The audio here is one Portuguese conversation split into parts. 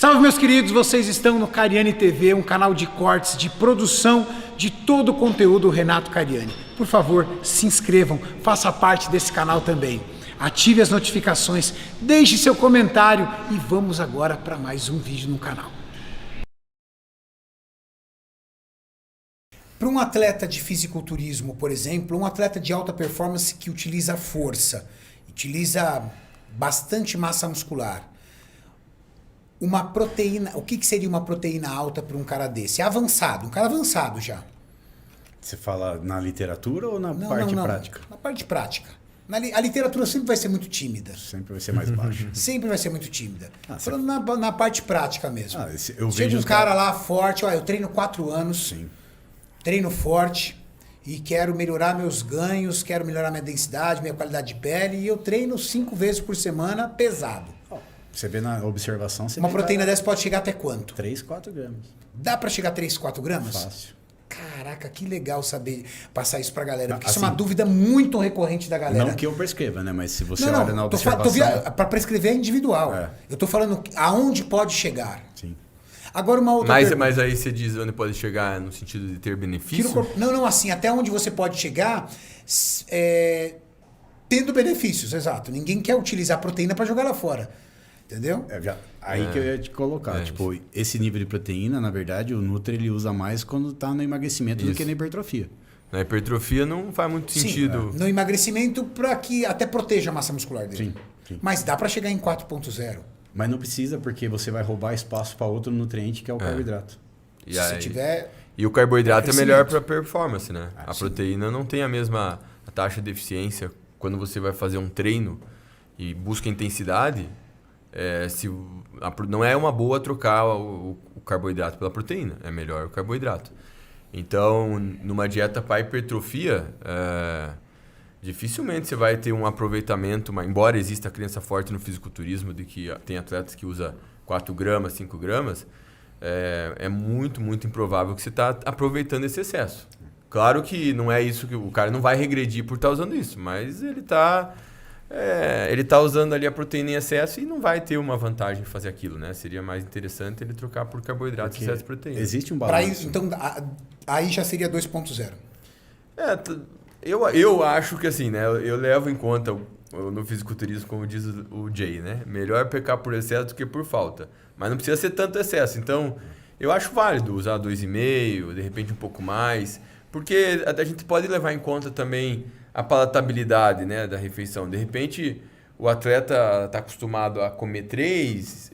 Salve, meus queridos, vocês estão no Cariani TV, um canal de cortes, de produção de todo o conteúdo Renato Cariani. Por favor, se inscrevam, faça parte desse canal também. Ative as notificações, deixe seu comentário e vamos agora para mais um vídeo no canal. Para um atleta de fisiculturismo, por exemplo, um atleta de alta performance que utiliza força, utiliza bastante massa muscular, uma proteína, o que seria uma proteína alta para um cara desse? É avançado, um cara avançado já. Você fala na literatura ou na parte prática? Na parte prática. A literatura sempre vai ser muito tímida. Sempre vai ser mais baixa. Sempre vai ser muito tímida. Falando na parte prática mesmo. Eu Chega vejo um cara lá forte, ó, eu treino 4 anos, Sim. treino forte e quero melhorar meus ganhos, quero melhorar minha densidade, minha qualidade de pele e eu treino 5 vezes por semana pesado. Você vê na observação... Uma proteína dessa pode chegar até quanto? 3, 4 gramas. Dá pra chegar a 3, 4 gramas? Fácil. Caraca, que legal saber passar isso pra galera. Porque Assim, isso é uma dúvida muito recorrente da galera. Não que eu prescreva, né? Mas se você olha na observação... Para prescrever é individual. É. Eu tô falando aonde pode chegar. Sim. Agora uma outra pergunta. Mas aí você diz onde pode chegar no sentido de ter benefício? Não, assim, até onde você pode chegar tendo benefícios, exato. Ninguém quer utilizar proteína para jogar lá fora. Entendeu? Que eu ia te colocar. Tipo, esse nível de proteína, na verdade, o Nutri ele usa mais quando tá no emagrecimento do que na hipertrofia. Na hipertrofia não faz muito sentido. No emagrecimento para que até proteja a massa muscular dele. Sim. Mas dá para chegar em 4.0. Mas não precisa, porque você vai roubar espaço para outro nutriente, que é o carboidrato. E Se tiver... E o carboidrato é melhor para performance, né? A proteína não tem a mesma taxa de eficiência quando você vai fazer um treino e busca intensidade. Não é uma boa trocar o carboidrato pela proteína, é melhor o carboidrato. Então, numa dieta para hipertrofia, dificilmente você vai ter um aproveitamento, embora exista a crença forte no fisiculturismo de que tem atletas que usam 4 gramas, 5 gramas, é muito, muito improvável que você está aproveitando esse excesso. Claro que não é isso que o cara não vai regredir por estar usando isso, mas ele está usando ali a proteína em excesso e não vai ter uma vantagem em fazer aquilo, né? Seria mais interessante ele trocar por carboidrato e excesso de proteína. Existe um balanço. Então, aí já seria 2.0. Eu acho que assim, né? Eu levo em conta no fisiculturismo, como diz o Jay, né? Melhor pecar por excesso do que por falta. Mas não precisa ser tanto excesso. Então, eu acho válido usar 2,5, de repente um pouco mais. Porque a gente pode levar em conta também a palatabilidade, né, da refeição. De repente, o atleta está acostumado a comer 3.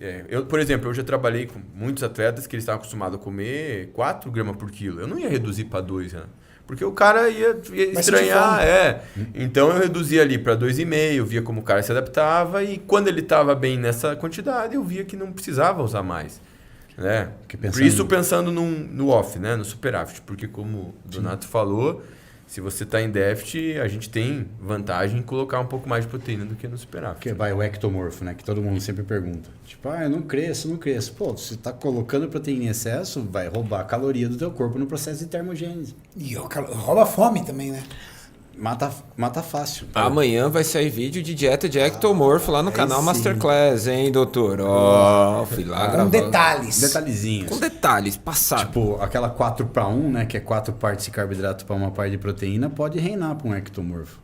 Por exemplo, eu já trabalhei com muitos atletas que eles estavam acostumados a comer 4 gramas por quilo. Eu não ia reduzir para 2, né? Porque o cara ia estranhar. Então eu reduzia ali para 2,5, via como o cara se adaptava. E quando ele estava bem nessa quantidade, eu via que não precisava usar mais. Né? Por isso pensando no off, né? No superávit. Porque como o Donato falou... Se você está em déficit, a gente tem vantagem em colocar um pouco mais de proteína do que no superávit. Que vai o ectomorfo, né? Que todo mundo sempre pergunta. Tipo, eu não cresço. Pô, você está colocando proteína em excesso, vai roubar a caloria do teu corpo no processo de termogênese. E rouba fome também, né? Mata fácil. Amanhã vai sair vídeo de dieta de ectomorfo lá no canal Masterclass, hein, doutor? Fui lá com gravando. Detalhezinhos. Com detalhes, passado. Tipo, aquela 4:1, né? Que é 4 partes de carboidrato para uma parte de proteína, pode reinar para um ectomorfo.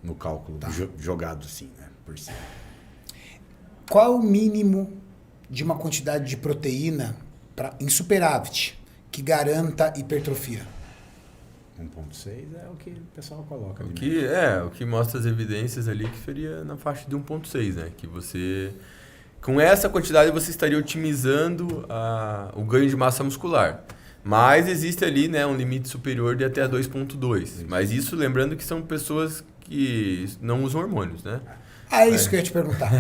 No cálculo, jogado assim, né? Por cima. Qual o mínimo de uma quantidade de proteína em superávit que garanta hipertrofia? 1,6 é o que o pessoal coloca. O que mostra as evidências ali que seria na faixa de 1,6, né? Que você... Com essa quantidade você estaria otimizando o ganho de massa muscular. Mas existe ali, né, um limite superior de até 2,2. Mas isso lembrando que são pessoas que não usam hormônios, né? É isso que eu ia te perguntar.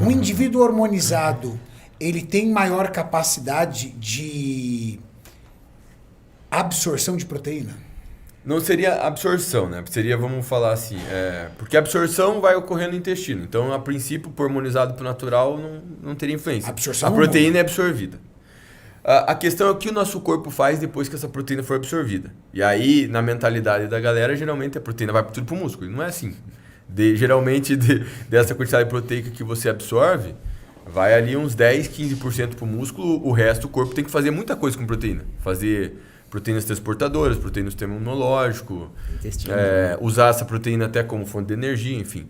Um indivíduo hormonizado, ele tem maior capacidade de absorção de proteína? Não seria absorção, né? Seria, vamos falar assim, porque a absorção vai ocorrer no intestino. Então, a princípio, por hormonizado por natural, não teria influência. A proteína é absorvida. A questão é o que o nosso corpo faz depois que essa proteína for absorvida. E aí, na mentalidade da galera, geralmente a proteína vai tudo pro músculo. E não é assim. Geralmente, dessa quantidade proteica que você absorve, Vai ali uns 10, 15% pro músculo, o resto o corpo tem que fazer muita coisa com proteína. Fazer proteínas transportadoras, proteínas do sistema imunológico, Intestino. usar essa proteína até como fonte de energia, enfim.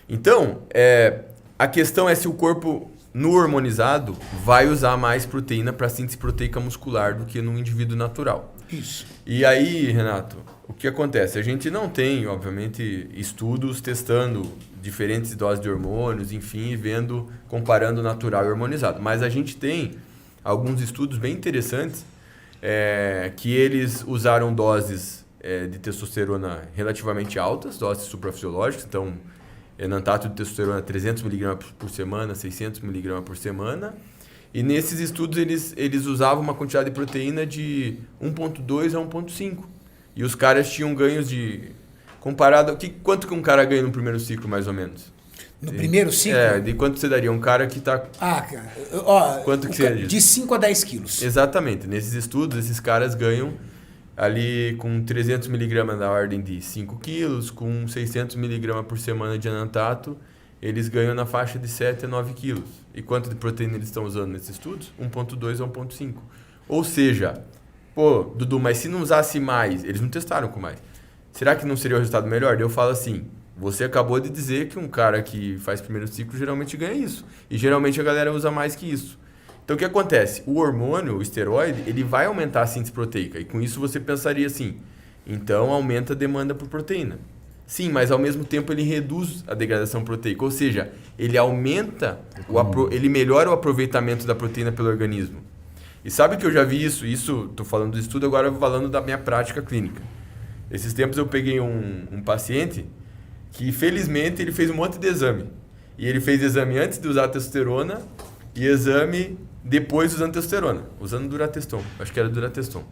Então, a questão é se o corpo, no hormonizado, vai usar mais proteína para síntese proteica muscular do que no indivíduo natural. Isso. E aí, Renato, o que acontece? A gente não tem, obviamente, estudos testando diferentes doses de hormônios, enfim, comparando natural e hormonizado. Mas a gente tem alguns estudos bem interessantes que eles usaram doses de testosterona relativamente altas, doses suprafisiológicas, então enantato de testosterona 300 mg por semana, 600 mg por semana. E nesses estudos eles usavam uma quantidade de proteína de 1,2 a 1,5. E os caras tinham ganhos comparado... Quanto que um cara ganha no primeiro ciclo, mais ou menos? No primeiro ciclo? De quanto você daria? Um cara que está... Cara, ó... Quanto que seria? De 5 a 10 quilos. Exatamente. Nesses estudos, esses caras ganham ali com 300 mg da ordem de 5 quilos, com 600 mg por semana de enantato, eles ganham na faixa de 7 a 9 quilos. E quanto de proteína eles estão usando nesses estudos? 1,2 a 1,5. Ou seja, pô, Dudu, mas se não usasse mais, eles não testaram com mais, será que não seria o resultado melhor? Daí eu falo assim, você acabou de dizer que um cara que faz primeiro ciclo geralmente ganha isso. E geralmente a galera usa mais que isso. Então o que acontece? O hormônio, o esteroide, ele vai aumentar a síntese proteica. E com isso você pensaria assim, então aumenta a demanda por proteína. Sim, mas ao mesmo tempo ele reduz a degradação proteica. Ou seja, ele aumenta, ele melhora o aproveitamento da proteína pelo organismo. E sabe que eu já vi isso? Isso, estou falando do estudo, agora eu vou falando da minha prática clínica. Esses tempos eu peguei um paciente que, felizmente, ele fez um monte de exame. E ele fez exame antes de usar a testosterona e exame depois usando testosterona, usando Durateston. Acho que era Durateston.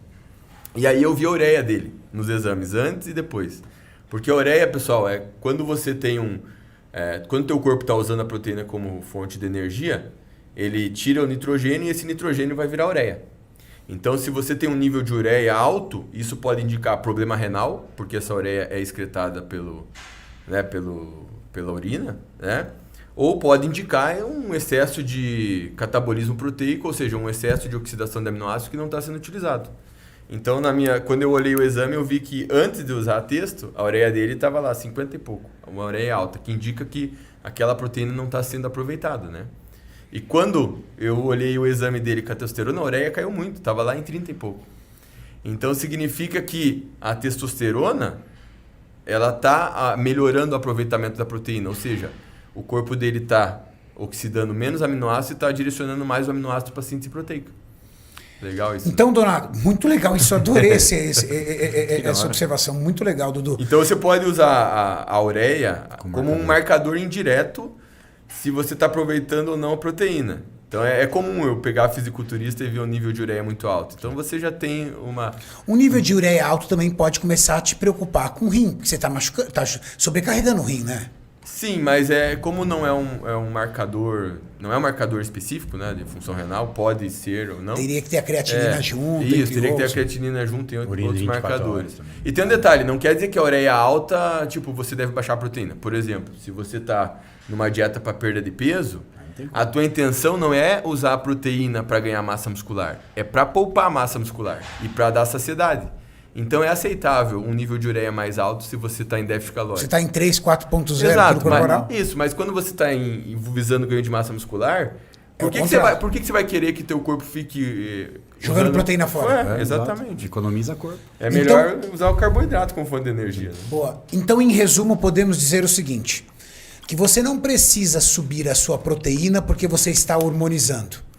E aí eu vi a ureia dele nos exames, antes e depois. Porque a ureia, pessoal, é quando você tem quando o teu corpo está usando a proteína como fonte de energia, ele tira o nitrogênio e esse nitrogênio vai virar ureia. Então, se você tem um nível de ureia alto, isso pode indicar problema renal, porque essa ureia é excretada pela urina, né? Ou pode indicar um excesso de catabolismo proteico, ou seja, um excesso de oxidação de aminoácidos que não está sendo utilizado. Então, quando eu olhei o exame, eu vi que antes de usar a testo, a ureia dele estava lá, 50 e pouco. Uma ureia alta, que indica que aquela proteína não está sendo aproveitada, né? E quando eu olhei o exame dele com a testosterona, a ureia caiu muito, estava lá em 30 e pouco. Então, significa que a testosterona, ela está melhorando o aproveitamento da proteína, ou seja, o corpo dele está oxidando menos aminoácidos e está direcionando mais o aminoácido para a síntese proteica. Legal isso. Então, Donato, muito legal isso. Adorei essa observação. Muito legal, Dudu. Então, você pode usar a ureia como um marcador indireto se você está aproveitando ou não a proteína. Então, é comum eu pegar fisiculturista e ver um nível de ureia muito alto. Então, você já tem uma... Um nível de ureia alto também pode começar a te preocupar com o rim, porque você está sobrecarregando o rim, né? Sim, mas como não é um marcador, não é um marcador específico, né, de função renal, pode ser ou não. Teria que ter a creatinina junto. Isso, teria que ter a creatinina junto em outros marcadores. E tem um detalhe, não quer dizer que a ureia alta, tipo, você deve baixar a proteína. Por exemplo, se você está numa dieta para perda de peso, a tua intenção não é usar a proteína para ganhar massa muscular, é para poupar massa muscular e para dar saciedade. Então é aceitável um nível de ureia mais alto se você está em déficit calórico. Você está em 3, 4.0 Exato, corporal? mas quando você está visando ganho de massa muscular, por que você vai querer que teu corpo fique jogando proteína fora? Exatamente. Economiza corpo. É melhor usar o carboidrato como fonte de energia. Né? Boa. Então, em resumo, podemos dizer o seguinte, que você não precisa subir a sua proteína porque você está hormonizando.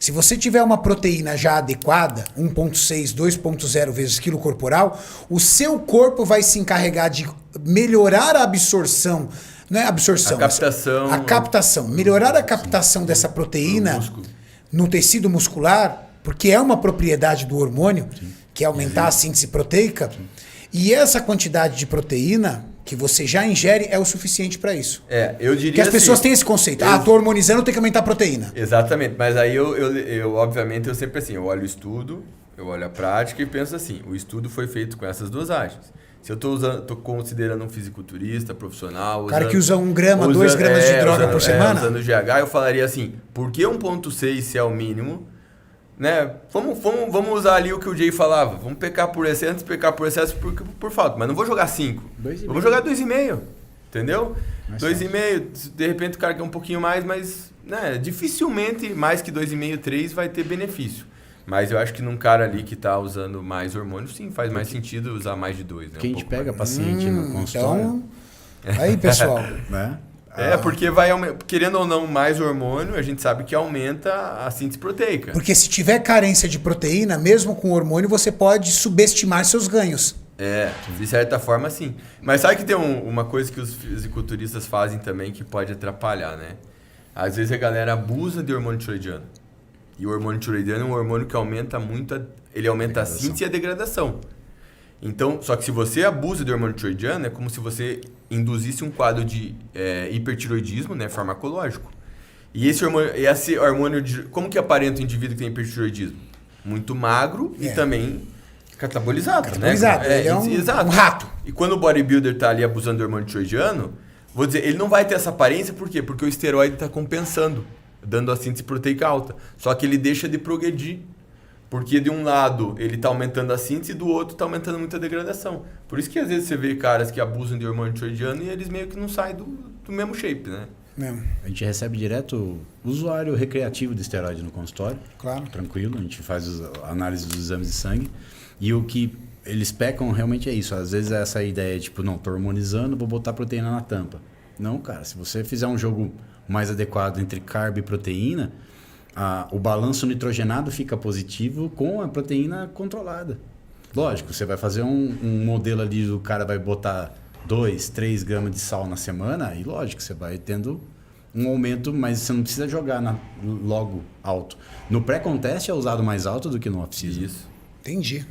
Se você tiver uma proteína já adequada, 1,6, 2,0 vezes quilo corporal, o seu corpo vai se encarregar de melhorar a absorção, não é absorção, a captação. Melhorar a captação dessa proteína no tecido muscular, porque é uma propriedade do hormônio, que é aumentar a síntese proteica, e essa quantidade de proteína que você já ingere é o suficiente para isso. Eu diria que as pessoas têm esse conceito. Tô hormonizando, tem que aumentar a proteína. Exatamente, mas aí eu obviamente, eu olho o estudo, eu olho a prática e penso assim, o estudo foi feito com essas dosagens. Se eu tô considerando um fisiculturista profissional... O cara que usa 1 grama, 2 gramas de droga por semana? Usando GH, eu falaria assim, por que 1.6 se é o mínimo? Né? Vamos usar ali o que o Jay falava. Vamos pecar por excesso, pecar por excesso por falta. Mas não vou jogar 5. Eu vou jogar 2,5. Entendeu? 2,5. De repente o cara quer um pouquinho mais, mas né, dificilmente mais que 2,5, 3 vai ter benefício. Mas eu acho que num cara ali que tá usando mais hormônio, sim, faz mais sentido usar mais de 2. Né? Que a gente pega paciente no consultório. Então, aí, pessoal. Né? Porque querendo ou não, mais hormônio, a gente sabe que aumenta a síntese proteica. Porque se tiver carência de proteína, mesmo com hormônio, você pode subestimar seus ganhos. De certa forma, sim. Mas sabe que tem uma coisa que os fisiculturistas fazem também que pode atrapalhar, né? Às vezes a galera abusa de hormônio tiroidiano. E o hormônio tiroidiano é um hormônio que aumenta muito, ele aumenta a síntese e a degradação. Então, só que se você abusa de hormônio tiroidiano, é como se você induzisse um quadro de hipertiroidismo, né, farmacológico. E esse hormônio como que aparenta o indivíduo que tem hipertiroidismo? Muito magro e também catabolizado. Catabolizado, né? ele é um rato. E quando o bodybuilder está ali abusando do hormônio tiroidiano, vou dizer, ele não vai ter essa aparência, por quê? Porque o esteroide está compensando, dando a síntese proteica alta. Só que ele deixa de progredir. Porque de um lado ele está aumentando a síntese e do outro está aumentando muito a degradação. Por isso que às vezes você vê caras que abusam de hormônio tiroidiano e eles meio que não saem do mesmo shape, né? A gente recebe direto usuário recreativo de esteroide no consultório. Claro. Tranquilo, a gente faz a análise dos exames de sangue. E o que eles pecam realmente é isso. Às vezes é essa ideia, tipo, não, tô hormonizando, vou botar proteína na tampa. Não, cara, se você fizer um jogo mais adequado entre carbo e proteína, o balanço nitrogenado fica positivo com a proteína controlada. Lógico, você vai fazer um modelo ali, o cara vai botar 2, 3 gramas de sal na semana, e lógico, você vai tendo um aumento, mas você não precisa jogar logo alto. No pré-contest é usado mais alto do que no off-season. Isso. Entendi.